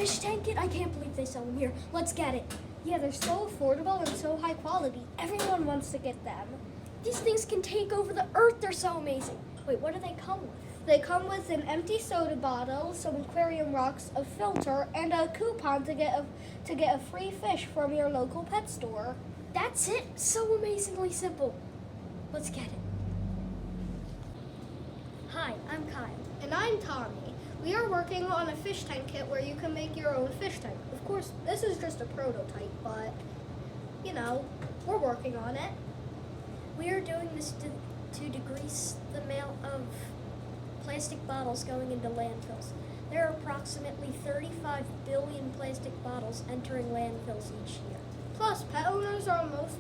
fish tank kit? I can't believe they sell them here. Let's get it. Yeah, they're so affordable and so high quality. Everyone wants to get them. These things can take over the earth. They're so amazing. Wait, what do they come with? They come with an empty soda bottle, some aquarium rocks, a filter, and a coupon to get a free fish from your local pet store. That's it. So amazingly simple. Let's get it. Hi, I'm Kyle. And I'm Tommy. We are working on a fish tank kit where you can make your own fish tank. Of course, this is just a prototype, but, we're working on it. We are doing this to decrease the amount of plastic bottles going into landfills. There are approximately 35 billion plastic bottles entering landfills each year. Plus, pet owners are most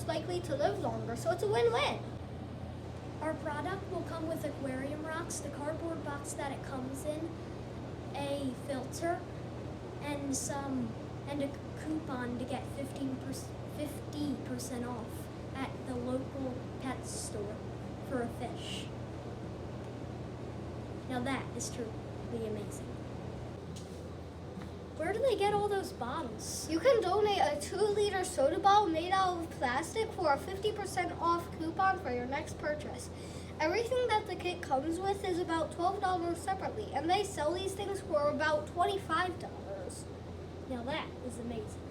likely to live longer, so it's a win-win. Our product will come with aquarium rocks, the cardboard box that it comes in, a filter, and a coupon to get 50% off at the local pet store for a fish. Now that is truly amazing. Where do they get all those bottles? You can donate a 2-liter soda bottle made out of plastic for a 50% off coupon for your next purchase. Everything that the kit comes with is about $12 separately, and they sell these things for about $25. Now that is amazing.